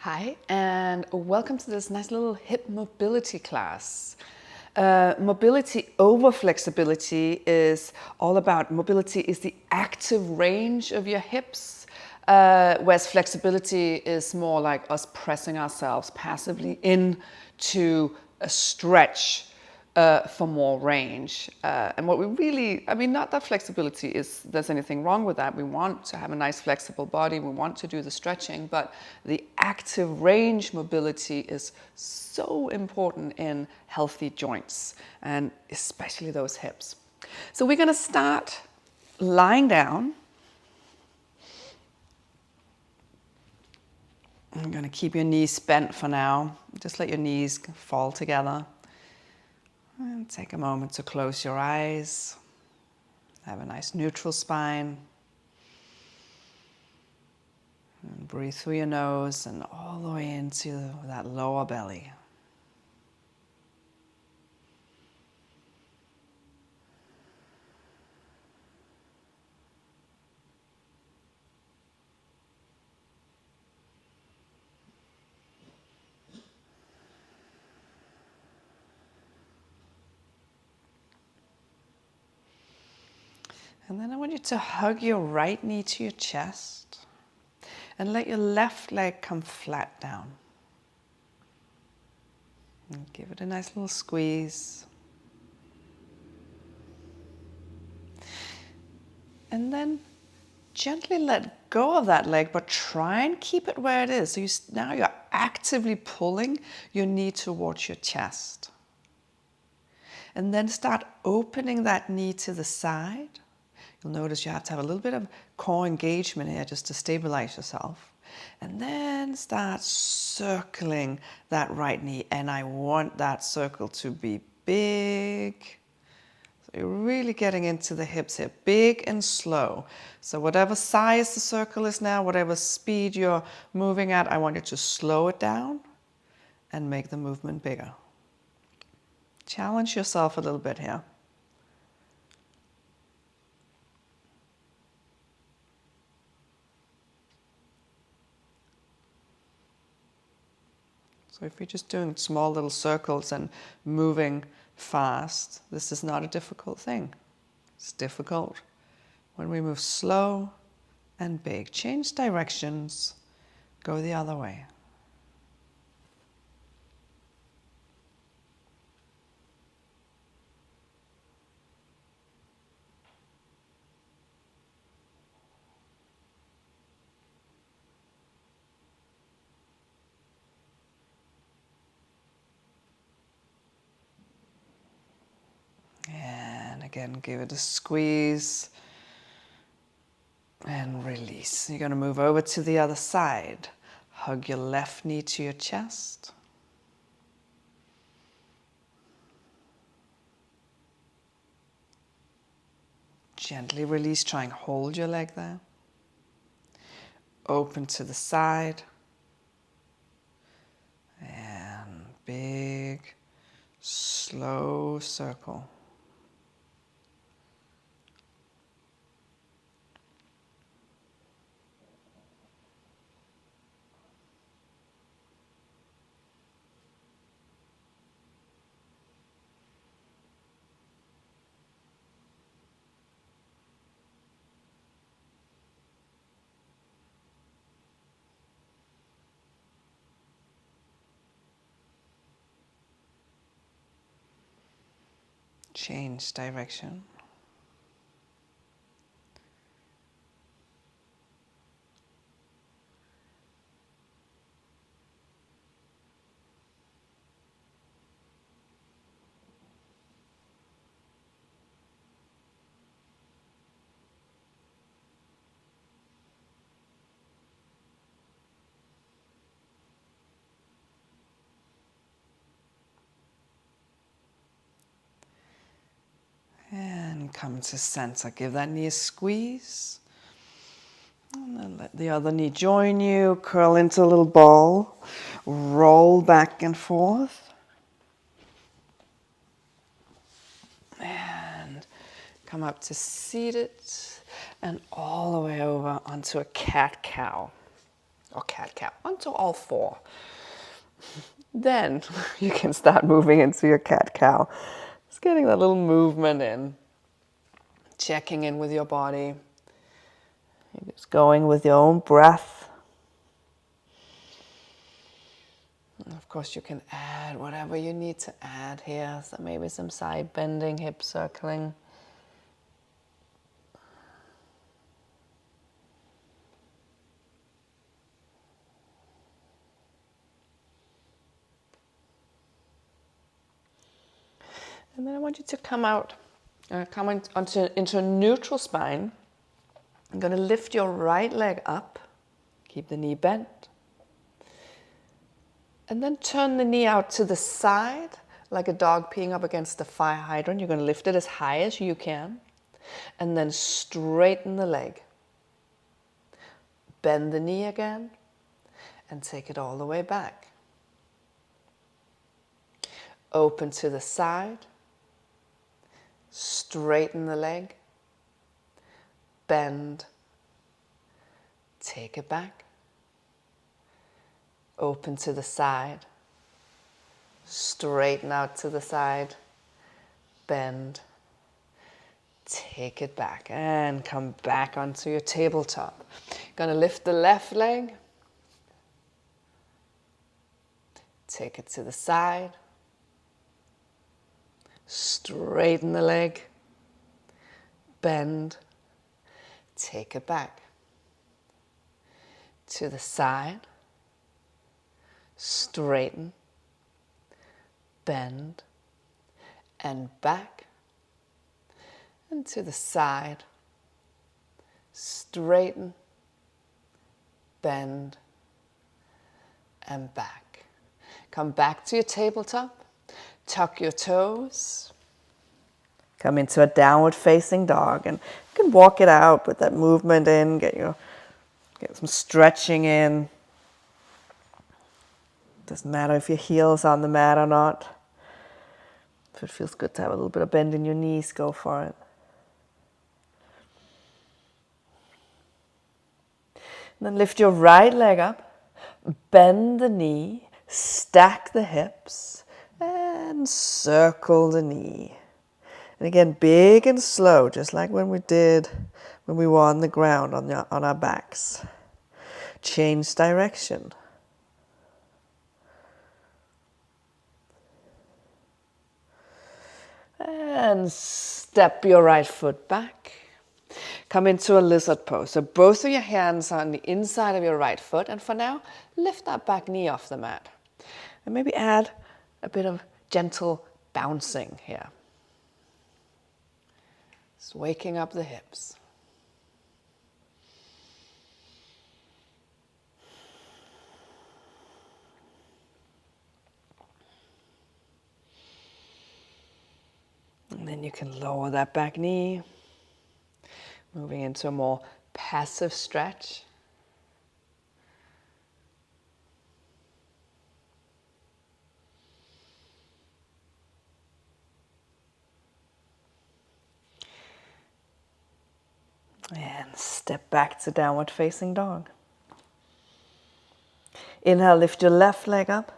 Hi, and welcome to this nice little hip mobility class. Mobility over flexibility is all about mobility is the active range of your hips, whereas flexibility is more like us pressing ourselves passively into a stretch for more range. And what we really, not that flexibility is, there's anything wrong with that. We want to have a nice flexible body. We want to do the stretching, but the active range mobility is so important in healthy joints and especially those hips. So we're going to start lying down. I'm going to keep your knees bent for now. Just let your knees fall together. And take a moment to close your eyes. Have a nice neutral spine. And breathe through your nose and all the way into that lower belly. And then I want you to hug your right knee to your chest and let your left leg come flat down. And give it a nice little squeeze. And then gently let go of that leg, but try and keep it where it is. So now you're actively pulling your knee towards your chest. And then start opening that knee to the side. You'll notice you have to have a little bit of core engagement here just to stabilize yourself. And then start circling that right knee. And I want that circle to be big. So you're really getting into the hips here, big and slow. So whatever size the circle is now, whatever speed you're moving at, I want you to slow it down and make the movement bigger. Challenge yourself a little bit here. So if you're just doing small little circles and moving fast, this is not a difficult thing. It's difficult when we move slow and big. Change directions, go the other way. And again, give it a squeeze and release. You're going to move over to the other side. Hug your left knee to your chest. Gently release, try and hold your leg there. Open to the side. And big, slow circle. Change direction. And come to center. Give that knee a squeeze. And then let the other knee join you. Curl into a little ball. Roll back and forth. And come up to seated. And all the way over onto a cat-cow. or cat-cow, onto all four. Then you can start moving into your cat-cow. Just getting that little movement in, checking in with your body. You're just going with your own breath. And of course, you can add whatever you need to add here. So maybe some side bending, hip circling. And then I want you to come out, into a neutral spine. I'm going to lift your right leg up, keep the knee bent. And then turn the knee out to the side, like a dog peeing up against the fire hydrant. You're going to lift it as high as you can. And then straighten the leg. Bend the knee again, and take it all the way back. Open to the side. Straighten the leg. Bend. Take it back. Open to the side. Straighten out to the side. Bend. Take it back and come back onto your tabletop. Gonna lift the left leg. Take it to the side. Straighten the leg. Bend. Take it back. To the side. Straighten. Bend. And back. And to the side. Straighten. Bend. And back. Come back to your tabletop. Tuck your toes. Come into a downward facing dog, and you can walk it out, put that movement in, get some stretching in. Doesn't matter if your heel's on the mat or not. If it feels good to have a little bit of bend in your knees, go for it. And then lift your right leg up, bend the knee, stack the hips, and circle the knee. And again, big and slow, just like when we were on the ground on our backs. Change direction. And step your right foot back. Come into a lizard pose. So both of your hands are on the inside of your right foot. And for now, lift that back knee off the mat. And maybe add a bit of gentle bouncing here. Just waking up the hips. And then you can lower that back knee, moving into a more passive stretch. And step back to downward facing dog. Inhale, lift your left leg up.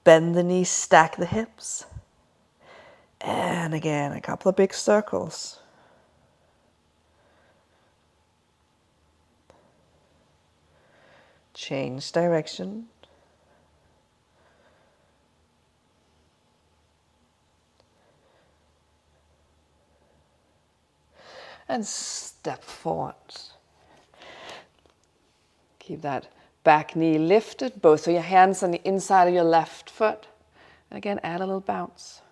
Bend the knees, stack the hips. And again, a couple of big circles. Change direction. And step forward. Keep that back knee lifted, both of your hands on the inside of your left foot. And again, add a little bounce.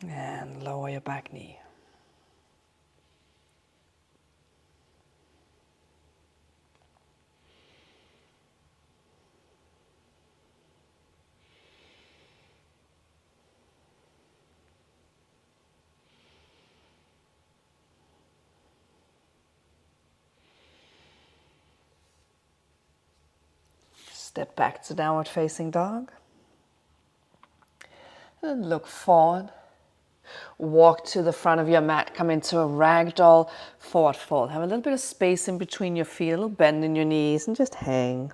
And lower your back knee. Step back to downward facing dog. And look forward. Walk to the front of your mat, come into a ragdoll forward fold. Have a little bit of space in between your feet, a little bend in your knees, and just hang.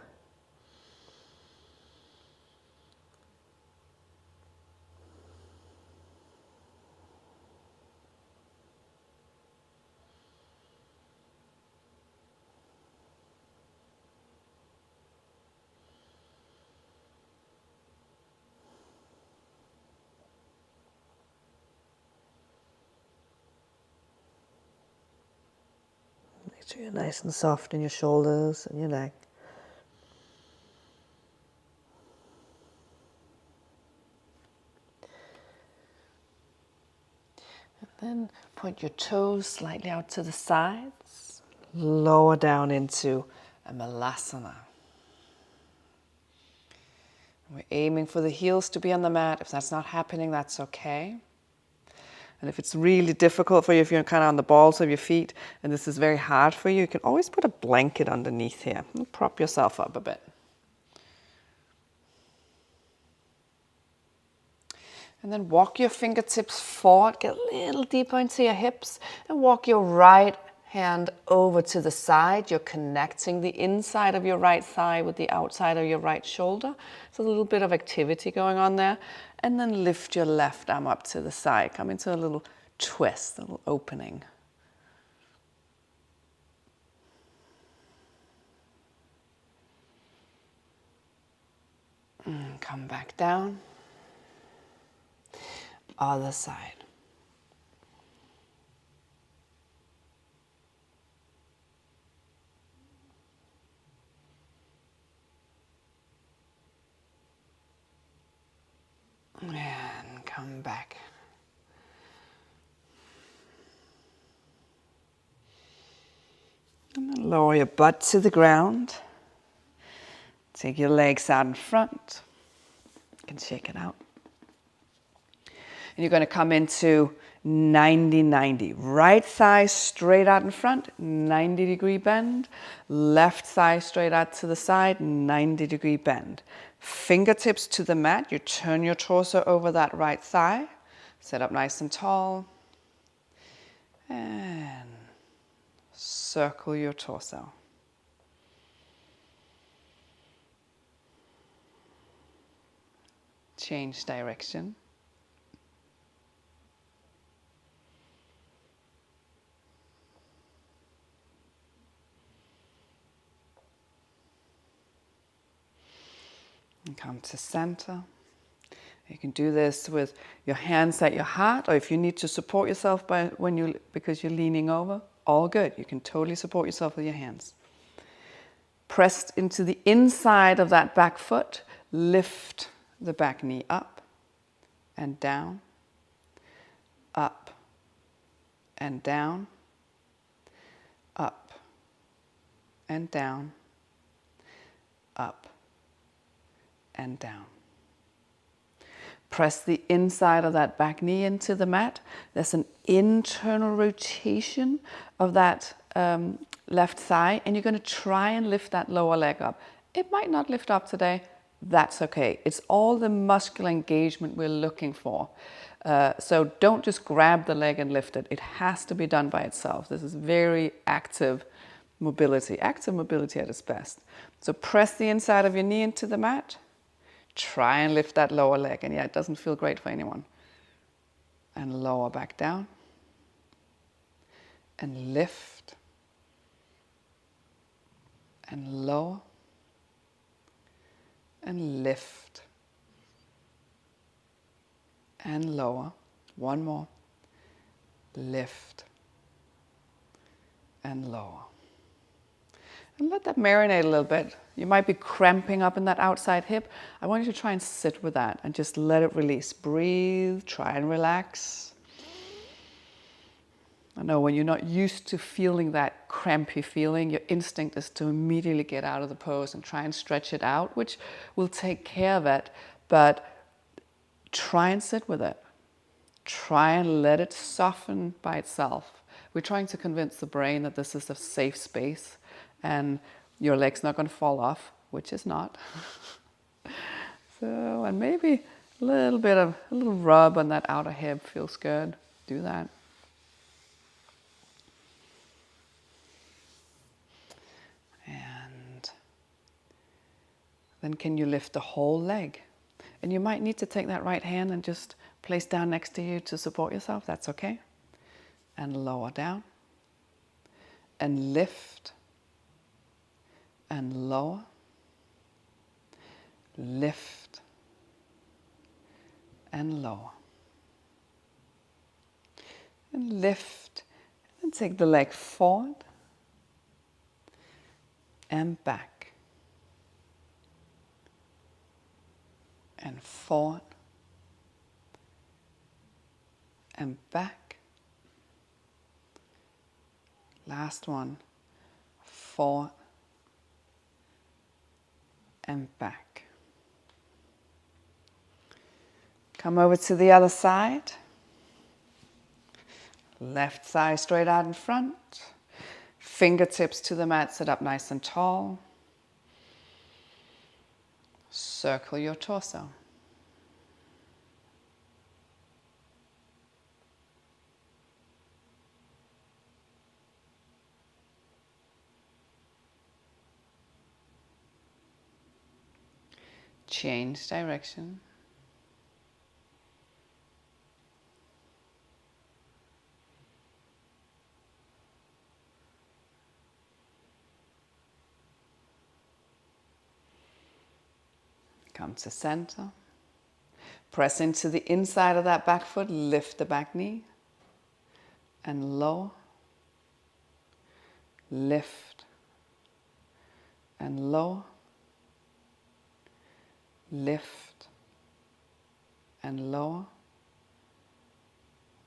Make sure you're nice and soft in your shoulders and your neck. And then point your toes slightly out to the sides. Lower down into a Malasana. We're aiming for the heels to be on the mat. If that's not happening, that's okay. And if it's really difficult for you, if you're kind of on the balls of your feet and this is very hard for you, you can always put a blanket underneath here and prop yourself up a bit. And then walk your fingertips forward, get a little deeper into your hips, and walk your right hand over to the side. You're connecting the inside of your right thigh with the outside of your right shoulder. So a little bit of activity going on there. And then lift your left arm up to the side. Come into a little twist, a little opening. And come back down. Other side. And come back. And then lower your butt to the ground. Take your legs out in front. You can shake it out. And you're going to come into 90-90. Right thigh straight out in front, 90-degree bend. Left thigh straight out to the side, 90-degree bend. Fingertips to the mat. You turn your torso over that right thigh. Sit up nice and tall. And circle your torso. Change direction. And come to center. You can do this with your hands at your heart, or if you need to support yourself because you're leaning over, all good. You can totally support yourself with your hands. Pressed into the inside of that back foot, lift the back knee up and down, up and down, up and down, up and down. Press the inside of that back knee into the mat. There's an internal rotation of that left thigh, and you're going to try and lift that lower leg up. It might not lift up today. That's okay. It's all the muscular engagement we're looking for. So don't just grab the leg and lift it. It has to be done by itself. This is very active mobility at its best. So press the inside of your knee into the mat. Try and lift that lower leg. And yeah, it doesn't feel great for anyone. And lower back down. And lift. And lower. And lift. And lower. One more. Lift. And lower. And let that marinate a little bit. You might be cramping up in that outside hip. I want you to try and sit with that and just let it release. Breathe, try and relax. I know when you're not used to feeling that crampy feeling, your instinct is to immediately get out of the pose and try and stretch it out, which will take care of it. But try and sit with it. Try and let it soften by itself. We're trying to convince the brain that this is a safe space and your leg's not going to fall off, which is not. So, and maybe A little rub on that outer hip feels good. Do that. And then can you lift the whole leg? And you might need to take that right hand and just place down next to you to support yourself. That's okay. And lower down. And lift. And lower. Lift. And lower. And lift. And take the leg forward. And back. And forward. And back. Last one. Forward. And back. Come over to the other side. Left thigh straight out in front. Fingertips to the mat, sit up nice and tall. Circle your torso. Change direction. Come to center. Press into the inside of that back foot. Lift the back knee. And lower. Lift. And lower. Lift. And lower.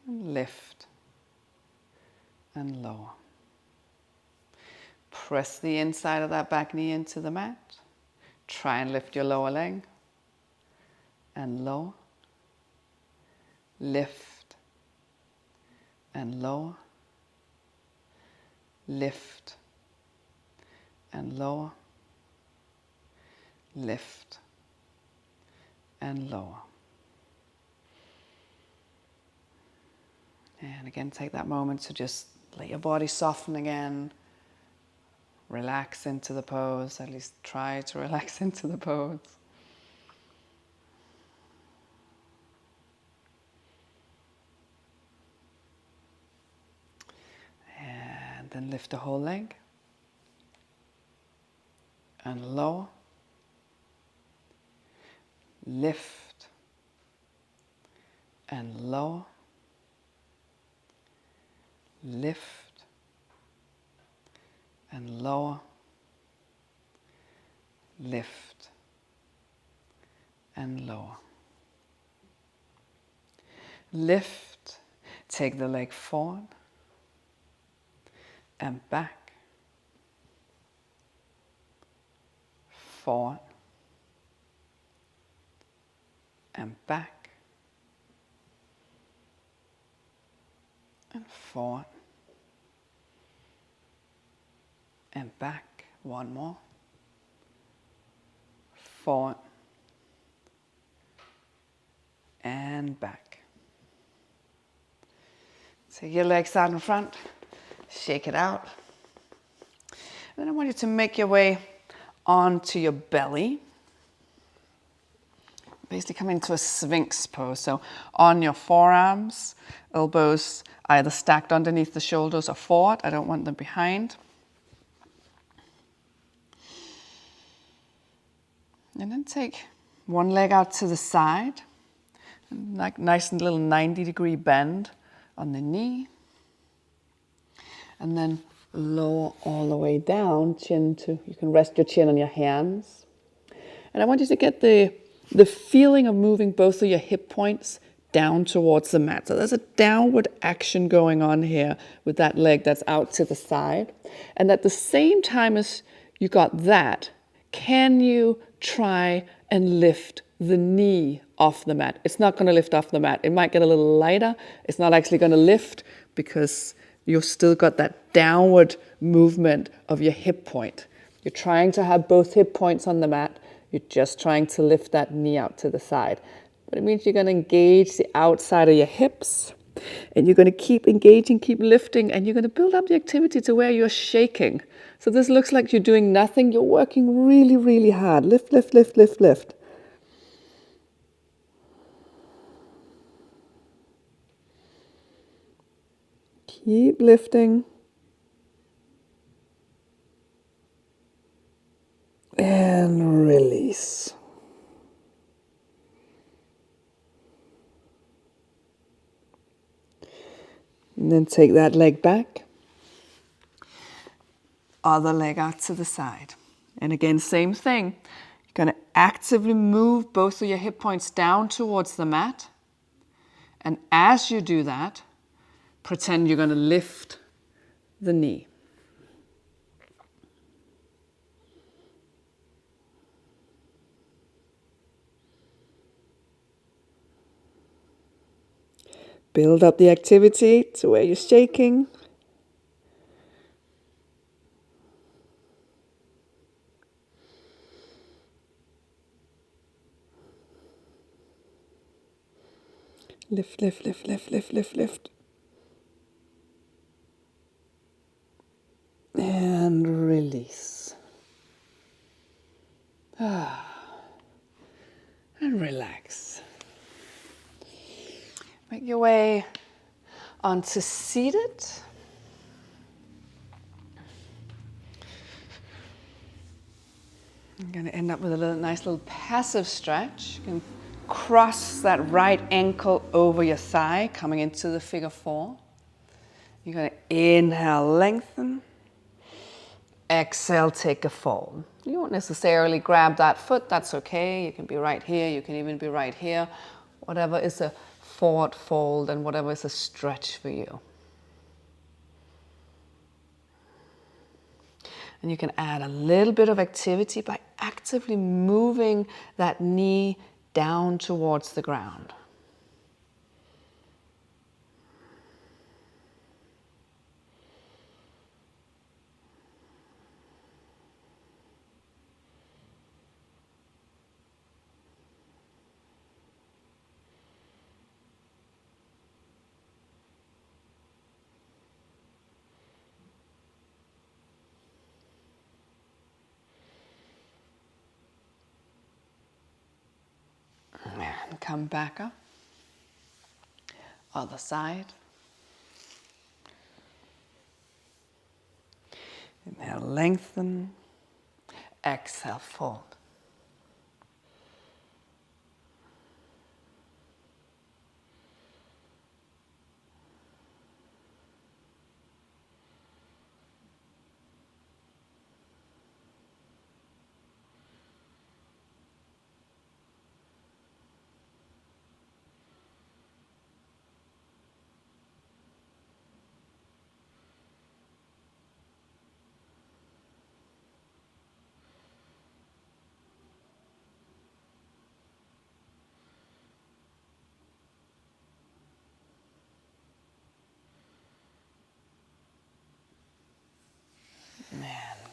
And lift. And lower. Press the inside of that back knee into the mat. Try and lift your lower leg. And lower. Lift. And lower. Lift. And lower. Lift. And lower. And again, take that moment to just let your body soften again. Relax into the pose, at least try to relax into the pose. And then lift the whole leg. And lower. Lift. And lower. Lift. And lower, lift, and lower. Lift, take the leg forward and back, forward and back, and forward. And back, one more. Forward. And back. Take your legs out in front. Shake it out. And then I want you to make your way onto your belly. Basically come into a Sphinx pose. So on your forearms, elbows either stacked underneath the shoulders or forward. I don't want them behind. And then take one leg out to the side, like nice and little 90-degree bend on the knee. And then lower all the way down, you can rest your chin on your hands. And I want you to get the feeling of moving both of your hip points down towards the mat. So there's a downward action going on here with that leg that's out to the side. And at the same time as you got that, can you try and lift the knee off the mat? It's not going to lift off the mat. It might get a little lighter. It's not actually going to lift because you've still got that downward movement of your hip point. You're trying to have both hip points on the mat. You're just trying to lift that knee out to the side. but it means you're going to engage the outside of your hips, and you're going to keep engaging, keep lifting, and you're going to build up the activity to where you're shaking. So this looks like you're doing nothing. You're working really, really hard. Lift, lift, lift, lift, lift. Keep lifting. And release. And then take that leg back. Other leg out to the side. And again, same thing. You're going to actively move both of your hip points down towards the mat. And as you do that, pretend you're going to lift the knee. Build up the activity to where you're shaking. Lift, lift, lift, lift, lift, lift, lift. And release. And relax. Make your way onto seated. I'm going to end up with a nice little passive stretch. You can cross that right ankle over your thigh, coming into the figure four. You're going to inhale, lengthen. Exhale, take a fold. You won't necessarily grab that foot, that's okay. You can be right here, you can even be right here. Whatever is a forward fold and whatever is a stretch for you. And you can add a little bit of activity by actively moving that knee down towards the ground. And come back up. Other side. Inhale, lengthen. Exhale, fold. And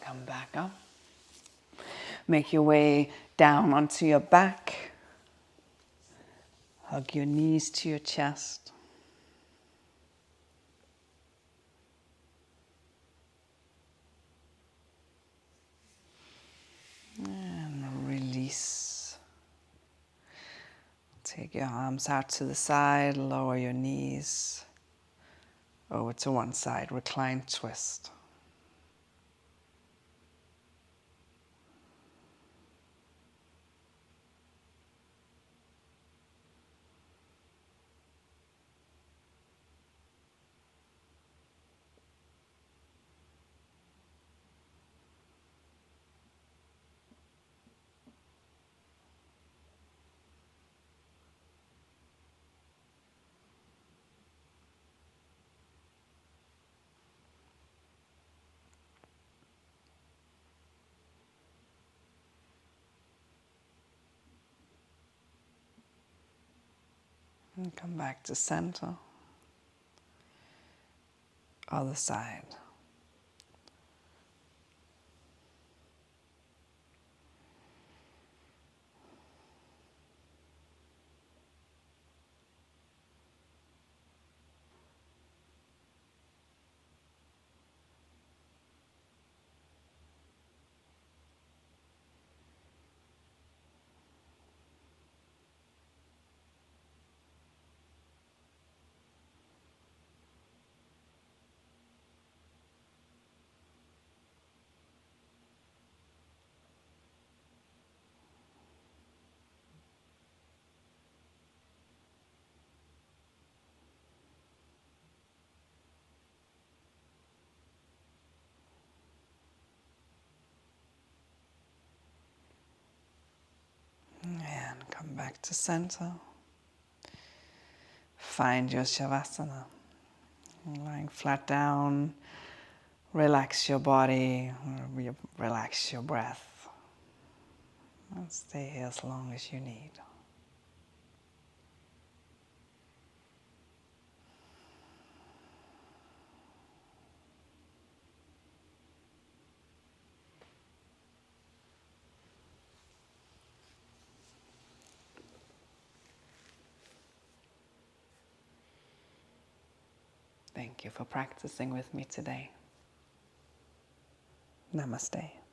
come back up. Make your way down onto your back. Hug your knees to your chest. And release. Take your arms out to the side, lower your knees. Over to one side, recline, twist. And come back to center. Other side. Back to center. Find your Shavasana. Lying flat down, relax your body, relax your breath. And stay here as long as you need. Thank you for practicing with me today. Namaste.